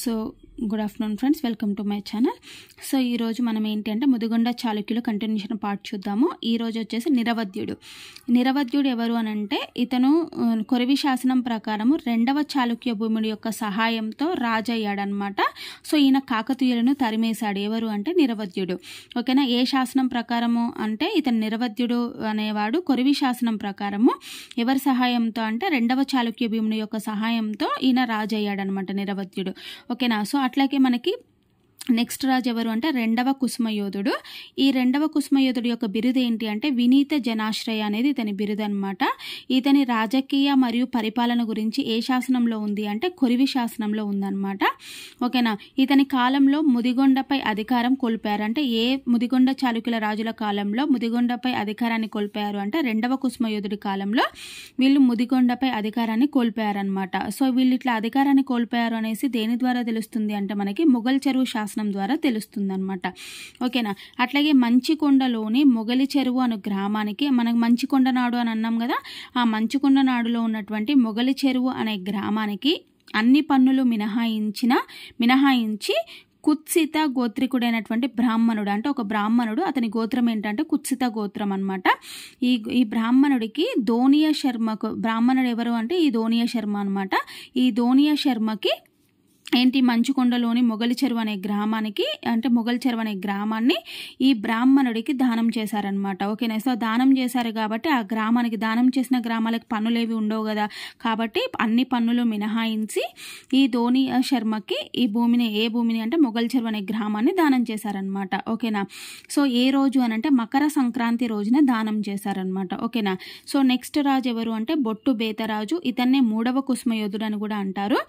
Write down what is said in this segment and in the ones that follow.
So good afternoon friends, welcome to my channel. So ఈరోజు మనం ఏంటి అంటే ముదిగొండ చాళుక్యుల కంటిన్యూషన్ పార్ట్ చూద్దాము. ఈరోజు వచ్చేసి నిరవధ్యుడు ఎవరు అని అంటే ఇతను కొరివి శాసనం ప్రకారము రెండవ చాళుక్య భూముడి యొక్క సహాయంతో రాజు అయ్యాడనమాట. సో ఈయన కాకతీయులను తరిమేశాడు. ఎవరు అంటే నిరవధ్యుడు. ఓకేనా. ఏ శాసనం ప్రకారము అంటే ఇతను నిరవధ్యుడు అనేవాడు కొరివి శాసనం ప్రకారము ఎవరి సహాయంతో అంటే రెండవ చాళుక్య భీముని యొక్క సహాయంతో ఈయన రాజు అయ్యాడనమాట నిరవధ్యుడు. ఓకేనా. సో అట్లాగే మనకి నెక్స్ట్ రాజు ఎవరు అంటే రెండవ కుసుమయోధుడు. ఈ రెండవ కుసుమయోధుడు యొక్క బిరుదు ఏంటి అంటే వినీత జనాశ్రయ అనేది ఇతని బిరుదు అనమాట. ఇతని రాజకీయ మరియు పరిపాలన గురించి ఏ శాసనంలో ఉంది అంటే కొరివి శాసనంలో ఉందన్నమాట. ఓకేనా. ఇతని కాలంలో ముదిగొండపై అధికారం కోల్పోయారు. అంటే ఏ ముదిగొండ చాళుక్యుల రాజుల కాలంలో ముదిగొండపై అధికారాన్ని కోల్పోయారు అంటే రెండవ కుసుమయోధుడి కాలంలో వీళ్ళు ముదిగొండపై అధికారాన్ని కోల్పోయారనమాట. సో వీళ్ళు ఇట్లా అధికారాన్ని కోల్పోయారు అనేసి దేని ద్వారా తెలుస్తుంది అంటే మనకి మొగల్ చెరువు శాసనం ద్వారా తెలుస్తుంది అనమాట. ఓకేనా. అట్లాగే మంచికొండలోని మొగలి చెరువు అనే గ్రామానికి, మనకు మంచికొండ నాడు అని అన్నాం కదా, ఆ మంచికొండ నాడులో ఉన్నటువంటి మొగలి చెరువు అనే గ్రామానికి అన్ని పన్నులు మినహాయించి కుత్సిత గోత్రికుడైనటువంటి బ్రాహ్మణుడు, అంటే ఒక బ్రాహ్మణుడు, అతని గోత్రం ఏంటంటే కుత్సిత గోత్రం అనమాట. ఈ బ్రాహ్మణుడికి దోనియ శర్మకు, బ్రాహ్మణుడు ఎవరు అంటే ఈ దోనియ శర్మ అనమాట. ఈ దోనియ శర్మకి ఏంటి మంచుకొండలోని మొగలి చెరువు అనే గ్రామానికి, అంటే మొగలి చెరువు అనే గ్రామాన్ని ఈ బ్రాహ్మణుడికి దానం చేశారనమాట. ఓకేనా. సో దానం చేశారు కాబట్టి ఆ గ్రామానికి, దానం చేసిన గ్రామాలకు పన్నులేవి ఉండవు కదా, కాబట్టి అన్ని పన్నులు మినహాయించి ఈ ధోని శర్మకి ఈ భూమిని, ఏ భూమిని అంటే మొగలి చెరువు అనే గ్రామాన్ని దానం చేశారనమాట. ఓకేనా. సో ఏ రోజు అని అంటే మకర సంక్రాంతి రోజున దానం చేశారనమాట. ఓకేనా. సో నెక్స్ట్ రాజు ఎవరు అంటే బొట్టు బేతరాజు. ఇతన్నే మూడవ కుసుమయోధుడు అని కూడా అంటారు.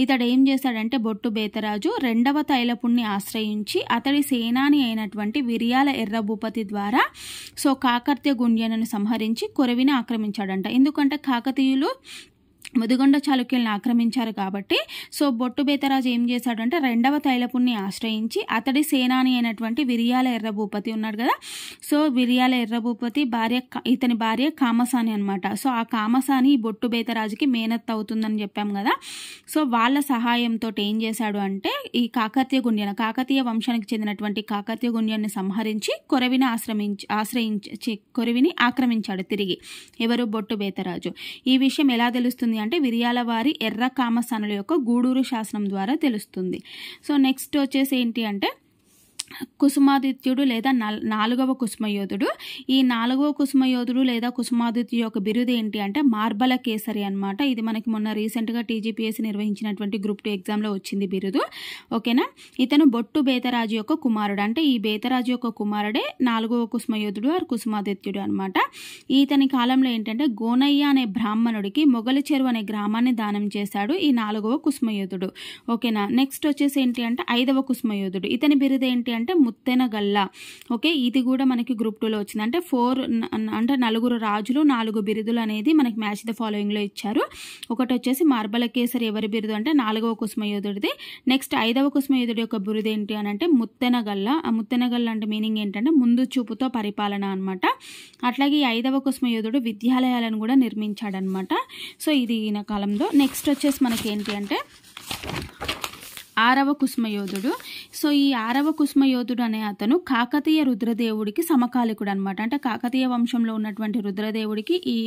ఇతడు ఏం చేశాడంటే బొట్టు బేతరాజు రెండవ తైలపుణ్ణి ఆశ్రయించి అతడి సేనాని అయినటువంటి విరియాల ఎర్రభూపతి ద్వారా సో కాకర్త్య గుండ్యను సంహరించి కొరవిని ఆక్రమించాడంట. ఎందుకంటే కాకతీయులు ముదిగొండ చాళుక్యులను ఆక్రమించారు కాబట్టి సో బొట్టు బేతరాజు ఏం చేశాడంటే రెండవ తైలపుణ్ణి ఆశ్రయించి అతడి సేనాని అయినటువంటి విరియాల ఎర్రభూపతి ఉన్నాడు కదా, సో విరియాల ఎర్రభూపతి ఇతని భార్య కామసాని అనమాట. సో ఆ కామసాని ఈ బొట్టు బేతరాజుకి మేనత్ అవుతుందని చెప్పాం కదా. సో వాళ్ళ సహాయంతో ఏం చేశాడు అంటే ఈ కాకతీయ వంశానికి చెందినటువంటి కాకతీయ గుండ్యాన్ని సంహరించి కొరవిని ఆక్రమించాడు తిరిగి. ఎవరు? బొట్టు బేతరాజు. ఈ విషయం ఎలా తెలుస్తుంది అంటే విరియాల వారి ఎర్ర కామసానుల యొక్క గూడూరు శాసనం ద్వారా తెలుస్తుంది. సో నెక్స్ట్ వచ్చేసి ఏంటి అంటే కుసుమాదిత్యుడు లేదా నాలుగవ కుసుమయోధుడు. ఈ నాలుగవ కుసుమయోధుడు లేదా కుసుమాదిత్యు యొక్క బిరుదు ఏంటి అంటే మార్బల కేసరి అనమాట. ఇది మనకి మొన్న రీసెంట్గా టీజీపీఎస్సీ నిర్వహించినటువంటి గ్రూప్ 2 ఎగ్జామ్లో వచ్చింది బిరుదు. ఓకేనా. ఇతను బొట్టు బేతరాజు యొక్క కుమారుడు. అంటే ఈ బేతరాజు యొక్క కుమారుడే నాలుగవ కుసుమయోధుడు ఆర్ కుసుమాదిత్యుడు అనమాట. ఇతని కాలంలో ఏంటంటే గోనయ్య అనే బ్రాహ్మణుడికి మొగలి చెరువు అనే గ్రామాన్ని దానం చేశాడు ఈ నాలుగవ కుసుమయోధుడు. ఓకేనా. నెక్స్ట్ వచ్చేసి ఏంటి అంటే ఐదవ కుసుమయోధుడు. ఇతని బిరుదు ఏంటి అంటే ముత్తెనగల్ల. ఓకే. ఇది కూడా మనకి గ్రూప్ 2లో వచ్చింది. అంటే 4 అంటే 4 రాజులు 4 బిరుదులు అనేది మనకి మ్యాచ్ ద ఫాలోయింగ్ లో ఇచ్చారు. ఒకటి వచ్చేసి మార్బల కేసరి ఎవరి బిరుదు అంటే నాలుగవ కుసుమయోధుడిది. నెక్స్ట్ ఐదవ కుసుమయోధుడి యొక్క బిరుదు ఏంటి అని అంటే ముత్తెనగల్ల. ఆ ముత్తెనగల్ల అంటే మీనింగ్ ఏంటంటే ముందు చూపుతో పరిపాలన అనమాట. అట్లాగే ఈ ఐదవ కుసుమయోధుడు విద్యాలయాలను కూడా నిర్మించాడనమాట. సో ఇది ఈయన కాలంలో. నెక్స్ట్ వచ్చేసి మనకి ఏంటి అంటే ఆరవ కుసుమయోధుడు. సో ఈ ఆరవ కుసుమయోధుడు అనే అతను కాకతీయ రుద్రదేవుడికి సమకాలికుడు అనమాట. అంటే కాకతీయ వంశంలో ఉన్నటువంటి రుద్రదేవుడికి ఈ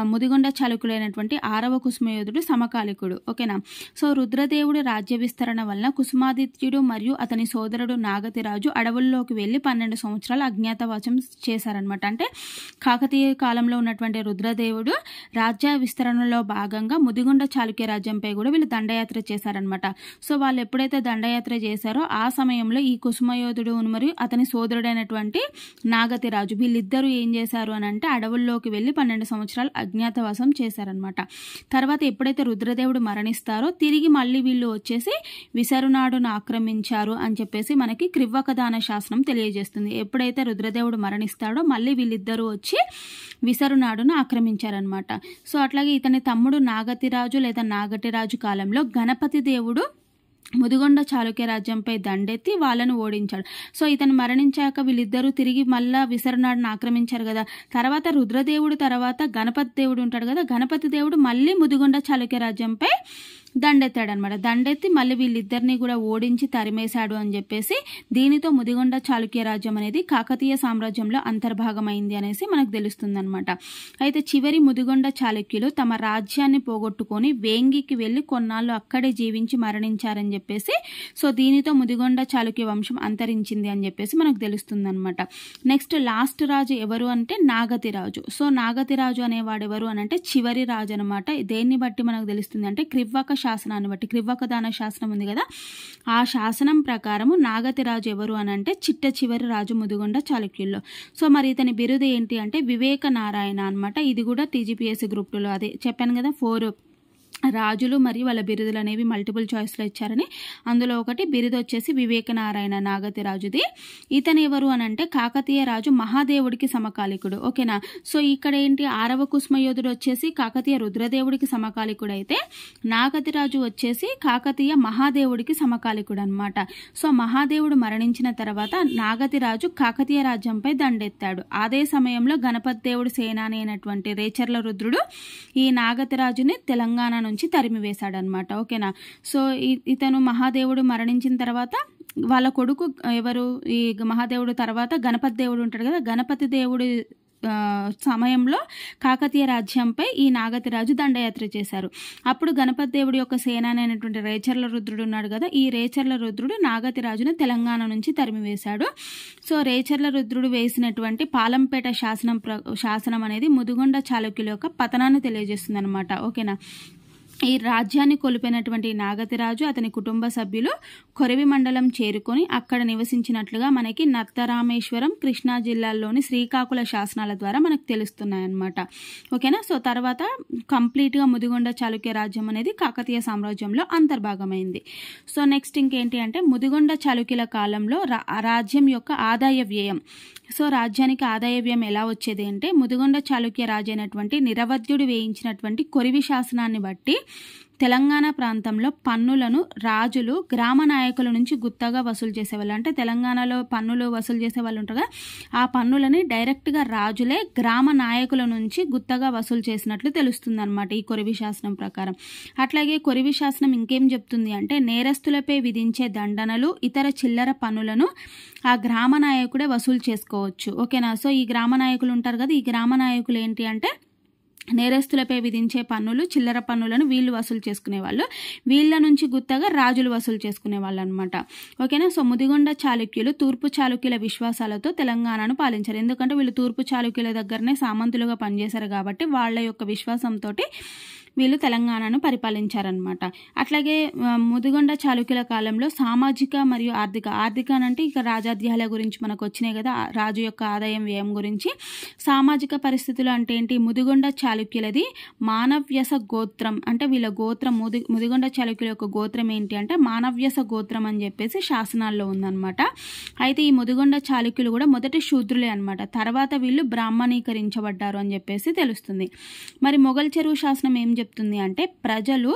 ముదిగొండ చాళుక్యులైనటువంటి ఆరవ కుసుమయోధుడు సమకాలికుడు. ఓకేనా. సో రుద్రదేవుడు రాజ్య విస్తరణ వలన కుసుమాదిత్యుడు మరియు అతని సోదరుడు నాగతిరాజు అడవుల్లోకి వెళ్ళి 12 సంవత్సరాలు అజ్ఞాతవాసం చేశారనమాట. అంటే కాకతీయ కాలంలో ఉన్నటువంటి రుద్రదేవుడు రాజ్య విస్తరణలో భాగంగా ముదిగొండ చాళుక్య రాజ్యంపై కూడా వీళ్ళు దండయాత్ర చేశారనమాట. సో వాళ్ళు ఎప్పుడైతే దండయాత్ర చేశారో ఆ సమయంలో ఈ కుసుమయోధుడు మరియు అతని సోదరుడైనటువంటి నాగతిరాజు వీళ్ళిద్దరూ ఏం చేశారు అని అంటే అడవుల్లోకి వెళ్ళి 12 సంవత్సరాలు అజ్ఞాతవాసం చేశారనమాట. తర్వాత ఎప్పుడైతే రుద్రదేవుడు మరణిస్తారో తిరిగి మళ్ళీ వీళ్ళు వచ్చేసి విసరునాడును ఆక్రమించారు అని చెప్పేసి మనకి క్రివ్వకదాన శాసనం తెలియజేస్తుంది. ఎప్పుడైతే రుద్రదేవుడు మరణిస్తాడో మళ్ళీ వీళ్ళిద్దరూ వచ్చి విసరునాడును ఆక్రమించారనమాట. సో అట్లాగే ఇతని తమ్ముడు నాగతిరాజు లేదా నాగటిరాజు కాలంలో గణపతి దేవుడు ముదిగొండ చాళుక్య రాజ్యంపై దండెత్తి వాళ్ళను ఓడించాడు. సో ఇతను మరణించాక వీళ్ళిద్దరూ తిరిగి మళ్ళా విసరనాడును ఆక్రమించారు కదా. తర్వాత రుద్రదేవుడు తర్వాత గణపతి దేవుడు ఉంటాడు కదా, గణపతి దేవుడు మళ్ళీ ముదిగొండ చాళుక్య రాజ్యంపై దండెత్తాడనమాట. దండెత్తి మళ్ళీ వీళ్ళిద్దరిని కూడా ఓడించి తరిమేశాడు అని చెప్పేసి దీనితో ముదిగొండ చాళుక్య రాజ్యం అనేది కాకతీయ సామ్రాజ్యంలో అంతర్భాగమైంది అనేసి మనకు తెలుస్తుంది అనమాట. అయితే చివరి ముదిగొండ చాళుక్యులు తమ రాజ్యాన్ని పోగొట్టుకొని వేంగికి వెళ్ళి కొన్నాళ్ళు అక్కడే జీవించి మరణించారని చెప్పేసి సో దీనితో ముదిగొండ చాళుక్య వంశం అంతరించింది అని చెప్పేసి మనకు తెలుస్తుంది అనమాట. నెక్స్ట్ లాస్ట్ రాజు ఎవరు అంటే నాగతి రాజు. సో నాగతి రాజు అనేవాడు ఎవరు అని అంటే చివరి రాజు అనమాట. దేన్ని బట్టి మనకు తెలుస్తుంది అంటే క్రివ్వక శాసనాన్ని బట్టి, క్రివ్వక దాన శాసనం ఉంది కదా, ఆ శాసనం ప్రకారము నాగతి రాజు ఎవరు అని అంటే చిట్ట చివరి రాజు ముదిగొండ చాళుక్యుల్లో. సో మరి ఇతని బిరుదు ఏంటి అంటే వివేక నారాయణ అనమాట. ఇది కూడా టీజీపీఎస్సీ గ్రూప్ 2లో అదే చెప్పాను కదా 4 రాజులు మరియు వాళ్ళ బిరుదులు అనేవి మల్టిపుల్ చాయిస్లో ఇచ్చారని. అందులో ఒకటి బిరుదు వచ్చేసి వివేకనారాయణ నాగతి రాజుది. ఇతను ఎవరు అని అంటే కాకతీయ రాజు మహాదేవుడికి సమకాలికుడు. ఓకేనా. సో ఇక్కడ ఏంటి 6వ కుసుమయోధుడు వచ్చేసి కాకతీయ రుద్రదేవుడికి సమకాలికుడు అయితే నాగతి రాజు వచ్చేసి కాకతీయ మహాదేవుడికి సమకాలికుడు అనమాట. సో మహాదేవుడు మరణించిన తర్వాత నాగతి రాజు కాకతీయ రాజ్యంపై దండెత్తాడు. అదే సమయంలో గణపతి దేవుడు సేనాని అయినటువంటి రేచర్ల రుద్రుడు ఈ నాగతి రాజుని తెలంగాణ నుంచి తరిమివేశాడనమాట. ఓకేనా. సో ఇతను మహాదేవుడు మరణించిన తర్వాత వాళ్ళ కొడుకు ఎవరు, ఈ మహాదేవుడు తర్వాత గణపతి దేవుడు ఉంటాడు కదా, గణపతి దేవుడి సమయంలో కాకతీయ రాజ్యంపై ఈ నాగతి రాజు దండయాత్ర చేశారు. అప్పుడు గణపతి దేవుడి యొక్క సేనాని అయినటువంటి రేచర్ల రుద్రుడు ఉన్నాడు కదా, ఈ రేచర్ల రుద్రుడు నాగతి రాజును తెలంగాణ నుంచి తరిమివేశాడు. సో రేచర్ల రుద్రుడు వేసినటువంటి పాలంపేట శాసనం అనేది ముదిగొండ చాళుక్యుల యొక్క పతనాన్ని తెలియజేస్తుంది అనమాట. ఓకేనా. ఈ రాజ్యాన్ని కొలిపినటువంటి నాగతిరాజు అతని కుటుంబ సభ్యులు కొరివి మండలం చేరుకొని అక్కడ నివసించినట్లుగా మనకి నత్తరామేశ్వరం, కృష్ణా జిల్లాల్లోని శ్రీకాకుళ శాసనాల ద్వారా మనకు తెలుస్తున్నాయన్నమాట. ఓకేనా. సో తర్వాత కంప్లీట్గా ముదిగొండ చాళుక్య రాజ్యం అనేది కాకతీయ సామ్రాజ్యంలో అంతర్భాగమైంది. సో నెక్స్ట్ ఇంకేంటి అంటే ముదిగొండ చాళుక్యుల కాలంలో రాజ్యం యొక్క ఆదాయ వ్యయం. సో రాజ్యానికి ఆదాయ వ్యయం ఎలా వచ్చేది అంటే ముదిగొండ చాళుక్య రాజు అయినటువంటి నిరవధ్యుడు వేయించినటువంటి కొరివి శాసనాన్ని బట్టి తెలంగాణ ప్రాంతంలో పన్నులను రాజులు గ్రామ నాయకుల నుంచి గుత్తగా వసూలు చేసేవాళ్ళు. అంటే తెలంగాణలో పన్నులు వసూలు చేసే వాళ్ళు ఉంటారు కదా, ఆ పన్నులని డైరెక్ట్గా రాజులే గ్రామ నాయకుల నుంచి గుత్తగా వసూలు చేసినట్లు తెలుస్తుంది అనమాట ఈ కొరివి శాసనం ప్రకారం. అట్లాగే కొరివి శాసనం ఇంకేం చెప్తుంది అంటే నేరస్తులపై విధించే దండనలు ఇతర చిల్లర పన్నులను ఆ గ్రామ నాయకుడే వసూలు చేసుకోవచ్చు. ఓకేనా. సో ఈ గ్రామ నాయకులు ఉంటారు కదా, ఈ గ్రామ నాయకులు ఏంటి అంటే నేరస్తులపై విధించే పన్నులు, చిల్లర పన్నులను వీళ్ళు వసూలు చేసుకునేవాళ్ళు, వీళ్ళ నుంచి గుత్తగా రాజులు వసూలు చేసుకునేవాళ్ళు అనమాట. ఓకేనా. సో ముదిగొండ చాళుక్యులు తూర్పు చాళుక్యుల విశ్వాసాలతో తెలంగాణను పాలించారు. ఎందుకంటే వీళ్ళు తూర్పు చాళుక్యుల దగ్గరనే సామంతులుగా పనిచేశారు కాబట్టి వాళ్ళ యొక్క విశ్వాసంతో వీళ్ళు తెలంగాణను పరిపాలించారనమాట. అట్లాగే ముదిగొండ చాళుక్యుల కాలంలో సామాజిక మరియు ఆర్థిక అంటే ఇక రాజాధ్యాయాల గురించి మనకు వచ్చినాయి కదా, రాజు యొక్క ఆదాయం వ్యయం గురించి. సామాజిక పరిస్థితులు అంటే ఏంటి, ముదిగొండ చాళుక్యులది మానవ్యస గోత్రం. అంటే వీళ్ళ గోత్రం ముదిగొండ చాళుక్యుల యొక్క గోత్రం ఏంటి అంటే మానవ్యస గోత్రం అని చెప్పేసి శాసనాల్లో ఉందన్నమాట. అయితే ఈ ముదిగొండ చాళుక్యులు కూడా మొదటి శూద్రులే అనమాట, తర్వాత వీళ్ళు బ్రాహ్మణీకరించబడ్డారు అని చెప్పేసి తెలుస్తుంది. మరి మొగల్ చెరువు శాసనం ఏం చెప్తుంది అంటే ప్రజలు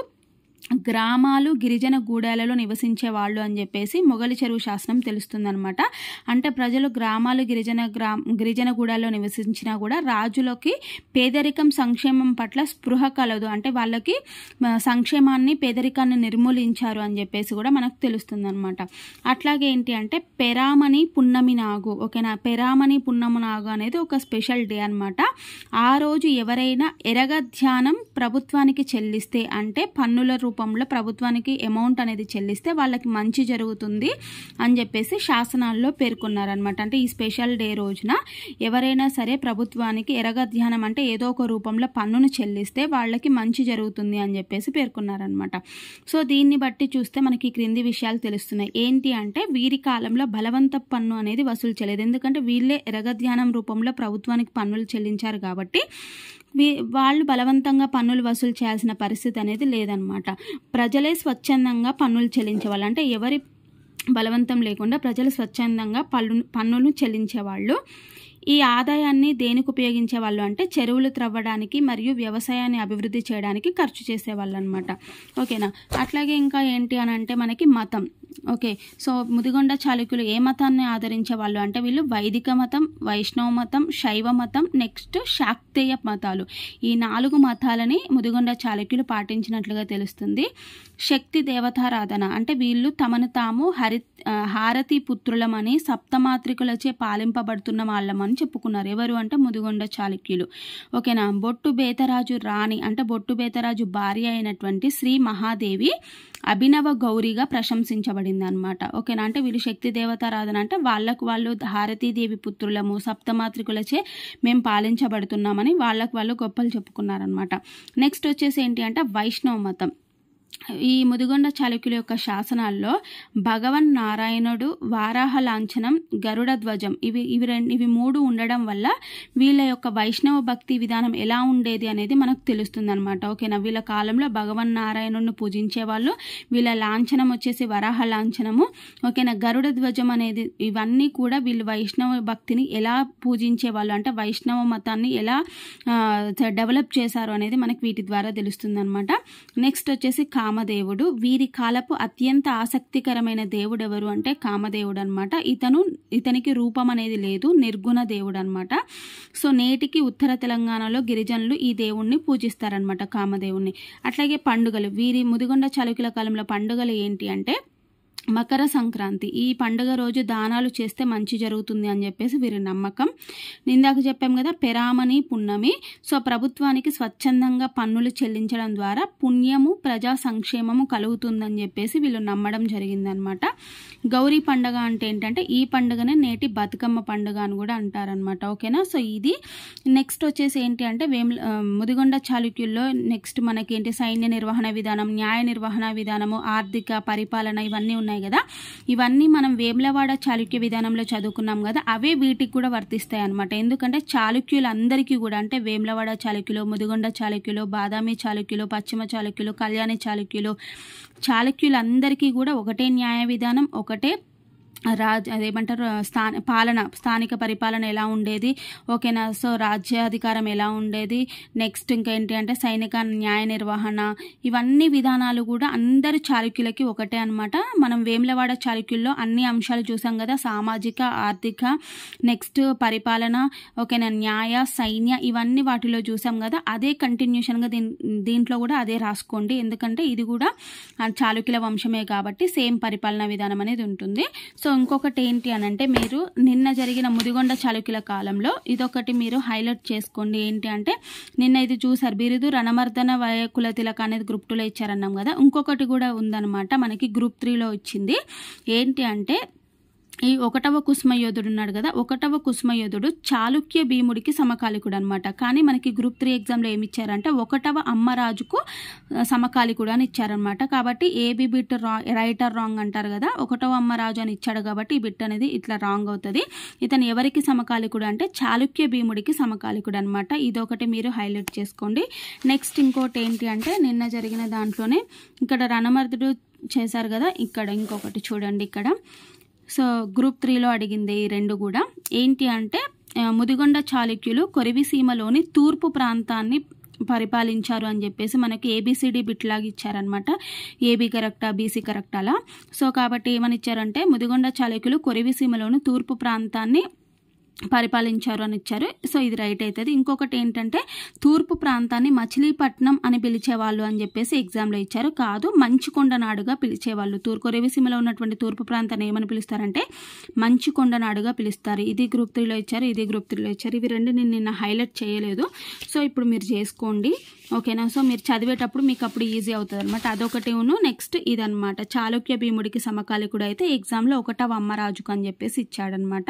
గ్రామాలు గిరిజన గూడాలలో నివసించే వాళ్ళు అని చెప్పేసి మొగలి చెరువు శాసనం తెలుస్తుందనమాట. అంటే ప్రజలు గ్రామాలు గిరిజన గూడాల్లో నివసించినా కూడా రాజులకి పేదరికం సంక్షేమం పట్ల స్పృహ కలదు, అంటే వాళ్ళకి సంక్షేమాన్ని పేదరికాన్ని నిర్మూలించారు అని చెప్పేసి కూడా మనకు తెలుస్తుందనమాట. అట్లాగే ఏంటి అంటే పెరామణి పున్నమి నాగు. ఓకేనా. పెరామణి పున్నమి నాగు అనేది ఒక స్పెషల్ డే అనమాట. ఆ రోజు ఎవరైనా ఎరగధ్యానం ప్రభుత్వానికి చెల్లిస్తే, అంటే పన్నుల రూపంలో ప్రభుత్వానికి అమౌంట్ అనేది చెల్లిస్తే వాళ్ళకి మంచి జరుగుతుంది అని చెప్పేసి శాసనాల్లో పేర్కొన్నారనమాట. అంటే ఈ స్పెషల్ డే రోజున ఎవరైనా సరే ప్రభుత్వానికి ఎరగధ్యానం అంటే ఏదో ఒక రూపంలో పన్నును చెల్లిస్తే వాళ్ళకి మంచి జరుగుతుంది అని చెప్పేసి పేర్కొన్నారనమాట. సో దీన్ని బట్టి చూస్తే మనకి క్రింది విషయాలు తెలుస్తున్నాయి. ఏంటి అంటే వీరి కాలంలో బలవంత పన్ను అనేది వసూలు చేయలేదు, ఎందుకంటే వీళ్ళే ఎరగధ్యానం రూపంలో ప్రభుత్వానికి పన్నులు చెల్లించారు కాబట్టి వాళ్ళు బలవంతంగా పన్నులు వసూలు చేయాల్సిన పరిస్థితి అనేది లేదనమాట. ప్రజలే స్వచ్ఛందంగా పన్నులు చెల్లించేవాళ్ళు, అంటే ఎవరి బలవంతం లేకుండా ప్రజలు స్వచ్ఛందంగా పన్నులు చెల్లించేవాళ్ళు. ఈ ఆదాయాన్ని దేనికి ఉపయోగించేవాళ్ళు అంటే చెరువులు త్రవ్వడానికి మరియు వ్యవసాయాన్ని అభివృద్ధి చేయడానికి ఖర్చు చేసేవాళ్ళు అనమాట. ఓకేనా. అట్లాగే ఇంకా ఏంటి అని అంటే మనకి మతం. ఓకే. సో ముదిగొండ చాళుక్యులు ఏ మతాన్ని ఆదరించే వాళ్ళు అంటే వీళ్ళు వైదిక మతం, వైష్ణవ మతం, శైవ మతం, నెక్స్ట్ శాక్త శాక్తేయ మతాలు. ఈ 4 మతాలని ముదిగొండ చాళుక్యులు పాటించినట్లుగా తెలుస్తుంది. శక్తి దేవతారాధన అంటే వీళ్ళు తమను తాము హారతి పుత్రులమని సప్తమాత్రికులచే పాలింపబడుతున్న వాళ్ళమని చెప్పుకున్నారు. ఎవరు అంటే ముదిగొండ చాళుక్యులు. ఓకేనా. బొట్టు బేతరాజు రాణి అంటే బొట్టు బేతరాజు భార్య అయినటువంటి శ్రీ మహాదేవి అభినవ గౌరిగా ప్రశంసించబడింది అనమాట. ఓకేనా. అంటే వీళ్ళు శక్తి దేవతారాధన అంటే వాళ్ళు హారతీదేవి పుత్రులము, సప్తమాత్రికులచే మేము పాలించబడుతున్నామని వాళ్ళు గొప్పలు చెప్పుకున్నారనమాట. నెక్స్ట్ వచ్చేసి ఏంటి అంటే వైష్ణవ మతం. ఈ ముదిగొండ చాళుక్యుల యొక్క శాసనాల్లో భగవన్ నారాయణుడు, వారాహ లాంఛనం, గరుడ ధ్వజం ఇవి 3 ఉండడం వల్ల వీళ్ళ యొక్క వైష్ణవ భక్తి విధానం ఎలా ఉండేది అనేది మనకు తెలుస్తుంది అనమాట. ఓకేనా. వీళ్ళ కాలంలో భగవన్ నారాయణుడిని పూజించే వాళ్ళు. వీళ్ళ లాంఛనం వచ్చేసి వరాహ లాంఛనము. ఓకేనా. గరుడ ధ్వజం అనేది ఇవన్నీ కూడా వీళ్ళు వైష్ణవ భక్తిని ఎలా పూజించే వాళ్ళు అంటే వైష్ణవ మతాన్ని ఎలా డెవలప్ చేశారు అనేది మనకి వీటి ద్వారా తెలుస్తుంది అనమాట. నెక్స్ట్ వచ్చేసి కామదేవుడు. వీరి కాలపు అత్యంత ఆసక్తికరమైన దేవుడు ఎవరు అంటే కామదేవుడు అనమాట. ఇతనికి రూపం అనేది లేదు, నిర్గుణ దేవుడు అనమాట. సో నేటికి ఉత్తర తెలంగాణలో గిరిజనులు ఈ దేవుణ్ణి పూజిస్తారనమాట, కామదేవుణ్ణి. అట్లాగే పండుగలు. వీరి ముదిగొండ చాళుక్యుల కాలంలో పండుగలు ఏంటి అంటే మకర సంక్రాంతి. ఈ పండుగ రోజు దానాలు చేస్తే మంచి జరుగుతుంది అని చెప్పేసి వీరి నమ్మకం. ఇందాక చెప్పాం కదా పెరామని పున్నమి. సో ప్రభుత్వానికి స్వచ్ఛందంగా పన్నులు చెల్లించడం ద్వారా పుణ్యము, ప్రజా సంక్షేమము కలుగుతుందని చెప్పేసి వీళ్ళు నమ్మడం జరిగిందనమాట. గౌరీ పండుగ అంటే ఏంటంటే ఈ పండుగనే నేటి బతుకమ్మ పండుగ అని కూడా అంటారనమాట. ఓకేనా. సో ఇది నెక్స్ట్ వచ్చేసి ఏంటి అంటే ముదిగొండ చాళుక్యుల్లో నెక్స్ట్ మనకి ఏంటి సైన్య నిర్వహణ విధానం, న్యాయ నిర్వహణ విధానము, ఆర్థిక పరిపాలన ఇవన్నీ ఉన్నాయి కదా. ఇవన్నీ మనం వేములవాడ చాళుక్య విధానంలో చదువుకున్నాం కదా, అవే వీటికి కూడా వర్తిస్తాయి అనమాట. ఎందుకంటే చాళుక్యులందరికీ కూడా అంటే వేములవాడ చాళుక్యులు, ముదిగొండ చాళుక్యులు, బాదామి చాళుక్యులు, పశ్చిమ చాళుక్యులు, కళ్యాణి చాళుక్యులందరికీ కూడా ఒకటే న్యాయ విధానం, ఒకటే అదేమంటారు స్థానిక పరిపాలన ఎలా ఉండేది. ఓకేనా. సో రాజ్యాధికారం ఎలా ఉండేది. నెక్స్ట్ ఇంకా ఏంటి అంటే సైనిక న్యాయ నిర్వహణ ఇవన్నీ విధానాలు కూడా అందరు చాళుక్యులకి ఒకటే అనమాట. మనం వేములవాడ చాళుక్యుల్లో అన్ని అంశాలు చూసాం కదా, సామాజిక, ఆర్థిక, నెక్స్ట్ పరిపాలన, ఓకేనా, న్యాయ, సైన్య ఇవన్నీ వాటిలో చూసాం కదా. అదే కంటిన్యూషన్గా దీంట్లో కూడా అదే రాసుకోండి. ఎందుకంటే ఇది కూడా చాళుక్యుల వంశమే కాబట్టి సేమ్ పరిపాలన విధానం అనేది ఉంటుంది. సో ఇంకొకటి ఏంటి అని అంటే మీరు నిన్న జరిగిన ముదిగొండ చాళుక్యుల కాలంలో ఇదొకటి మీరు హైలైట్ చేసుకోండి. ఏంటి అంటే నిన్న ఇది చూసారు, బిరుదు రణమర్దన వయకుల తిలక అనేది గ్రూప్ 2లో ఇచ్చారన్నాం కదా. ఇంకొకటి కూడా ఉందన్నమాట మనకి గ్రూప్ 3లో వచ్చింది. ఏంటి అంటే ఈ 1వ కుసుమయోధుడు ఉన్నాడు కదా, 1వ కుసుమయోధుడు చాళుక్య భీముడికి సమకాలికుడు అనమాట. కానీ మనకి గ్రూప్ 3 ఎగ్జామ్లో ఏమి ఇచ్చారంటే 1వ అమ్మరాజుకు సమకాలికుడు అని ఇచ్చారనమాట. కాబట్టి AB bit right or wrong అంటారు కదా, 1వ అమ్మరాజు అని ఇచ్చాడు కాబట్టి ఈ బిట్ అనేది ఇట్లా రాంగ్ అవుతుంది. ఇతను ఎవరికి సమకాలికుడు అంటే చాళుక్య భీముడికి సమకాలికుడు అనమాట. ఇదొకటి మీరు హైలైట్ చేసుకోండి. నెక్స్ట్ ఇంకోటి ఏంటి అంటే నిన్న జరిగిన దాంట్లోనే ఇక్కడ రణమర్దుడు చేశారు కదా, ఇక్కడ ఇంకొకటి చూడండి. ఇక్కడ సో గ్రూప్ 3లో అడిగింది ఈ రెండు కూడా. ఏంటి అంటే ముదిగొండ చాళుక్యులు కొరివిసీమలోని తూర్పు ప్రాంతాన్ని పరిపాలించారు అని చెప్పేసి మనకి ఏబిసిడి బిట్ లాగా ఇచ్చారనమాట. ఏబి కరెక్టా, బీసీ కరెక్టా అలా. సో కాబట్టి ఏమని ఇచ్చారంటే ముదిగొండ చాళుక్యులు కొరివిసీమలోని తూర్పు ప్రాంతాన్ని పరిపాలించారు అని ఇచ్చారు. సో ఇది రైట్ అవుతుంది. ఇంకొకటి ఏంటంటే తూర్పు ప్రాంతాన్ని మచిలీపట్నం అని పిలిచేవాళ్ళు అని చెప్పేసి ఎగ్జామ్లో ఇచ్చారు. కాదు, మంచుకొండ నాడుగా పిలిచేవాళ్ళు. కొరివిసీమలో ఉన్నటువంటి తూర్పు ప్రాంతాన్ని ఏమని పిలుస్తారంటే మంచుకొండ నాడుగా పిలుస్తారు. ఇది గ్రూప్ 3లో ఇచ్చారు, ఇది గ్రూప్ 3లో ఇచ్చారు. ఇవి రెండు నేను నిన్న హైలైట్ చేయలేదు. సో ఇప్పుడు మీరు చేసుకోండి. ఓకేనా. సో మీరు చదివేటప్పుడు మీకు అప్పుడు ఈజీ అవుతుంది అనమాట. అదొకటి. నెక్స్ట్ ఇదనమాట చాళుక్య భీముడికి సమకాలికుడు అయితే ఎగ్జామ్లో 1వ అమ్మరాజుకు అని చెప్పేసి ఇచ్చాడనమాట.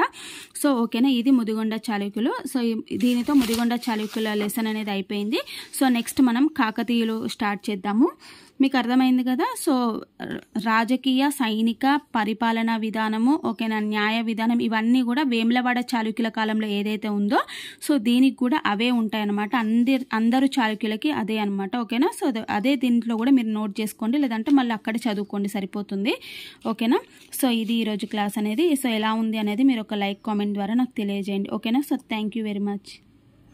సో ఓకేనా. ఇది ముదిగొండ చాళుక్యులు. సో దీనితో ముదిగొండ చాళుక్యుల లెసన్ అనేది అయిపోయింది. సో నెక్స్ట్ మనం కాకతీయులు స్టార్ట్ చేద్దాము. మీకు అర్థమైంది కదా. సో రాజకీయ, సైనిక, పరిపాలనా విధానము, ఓకేనా, న్యాయ విధానం ఇవన్నీ కూడా వేములవాడ చాళుక్యుల కాలంలో ఏదైతే ఉందో సో దీనికి కూడా అవే ఉంటాయన్నమాట. అందరూ చాళుక్యులకి అదే అనమాట. ఓకేనా. సో అదే దీంట్లో కూడా మీరు నోట్ చేసుకోండి, లేదంటే మళ్ళీ అక్కడ చదువుకోండి సరిపోతుంది. ఓకేనా. సో ఇది ఈరోజు క్లాస్ అనేది. సో ఎలా ఉంది అనేది మీరు ఒక లైక్, కామెంట్ ద్వారా నాకు తెలియజేయండి. ఓకేనా. So thank you very much.